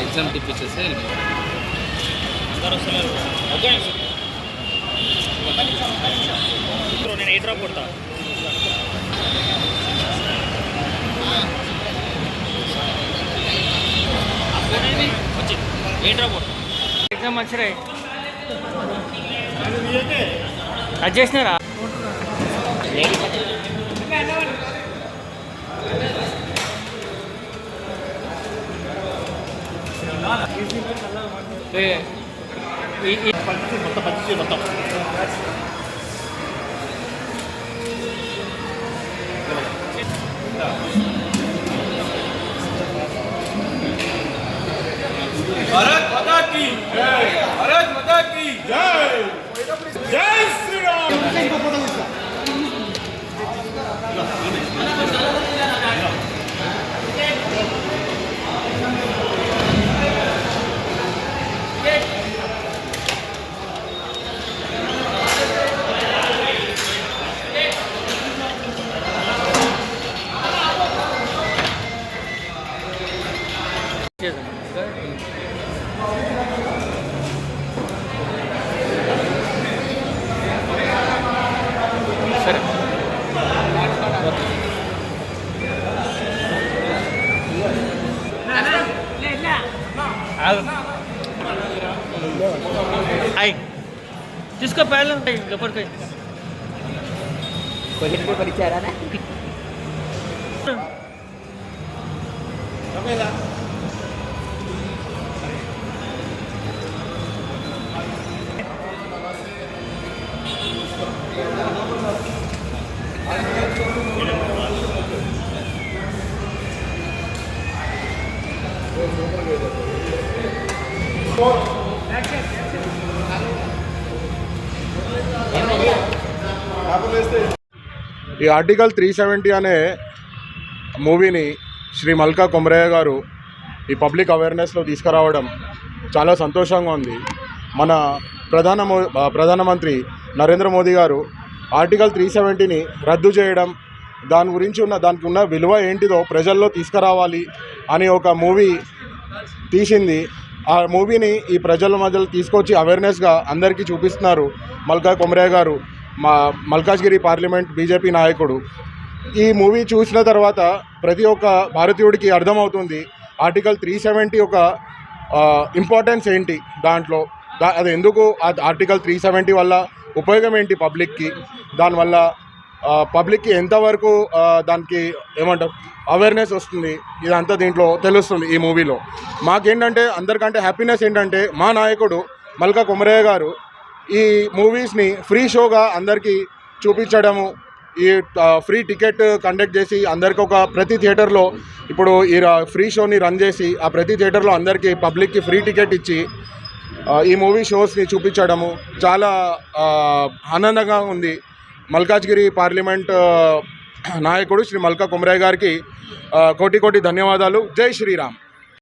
Exam టిప్పించేస్తే నేను 8 drop కొడతా. Exam మంచిగా అది చేసినారా? మొత్తం भारत माता की जय, भारत माता की जय, जय श्री राम. जिसको पहले पेपर पे परिचय ना ఈ ఆర్టికల్ 370 అనే మూవీని శ్రీ మల్కా కొమరయ్య గారు ఈ పబ్లిక్ అవేర్నెస్లో తీసుకురావడం చాలా సంతోషంగా ఉంది. మన ప్రధానమంత్రి నరేంద్ర మోదీ గారు ఆర్టికల్ 370ని రద్దు చేయడం, దానికి ఉన్న విలువ ఏంటిదో ప్రజల్లో తీసుకురావాలి అని ఒక మూవీ తీసింది. ఆ మూవీని ఈ ప్రజల మధ్యలో తీసుకొచ్చి అవేర్నెస్గా అందరికీ చూపిస్తున్నారు మల్కా కొమరయ్య గారు, మా మల్కాజ్గిరి పార్లమెంట్ బీజేపీ నాయకుడు. ఈ మూవీ చూసిన తర్వాత ప్రతి ఒక్క భారతీయుడికి అర్థమవుతుంది ఆర్టికల్ 370 ఒక ఇంపార్టెన్స్ ఏంటి, దాంట్లో అది ఎందుకు, ఆర్టికల్ 370 వల్ల ఉపయోగం ఏంటి పబ్లిక్కి, దానివల్ల పబ్లిక్కి ఎంతవరకు దానికి ఏమంటారు అవేర్నెస్ వస్తుంది, ఇదంతా దీంట్లో తెలుస్తుంది ఈ మూవీలో. మాకేంటంటే అందరికంటే హ్యాపీనెస్ ఏంటంటే మా నాయకుడు మల్కా కొమరయ్య గారు ఈ మూవీస్ని ఫ్రీ షోగా అందరికీ చూపించడము, ఈ ఫ్రీ టికెట్ కండక్ట్ చేసి అందరికీ ప్రతి థియేటర్లో ఇప్పుడు ఈ ఫ్రీ షోని రన్ చేసి ఆ ప్రతి థియేటర్లో అందరికీ పబ్లిక్కి ఫ్రీ టికెట్ ఇచ్చి ఈ మూవీ షోస్ని చూపించడము చాలా ఆనందంగా ఉంది. మల్కాజ్గిరి పార్లమెంట్ నాయకుడు శ్రీ మల్కా కొమరయ్య గారికి కోటి ధన్యవాదాలు. జై శ్రీరామ్.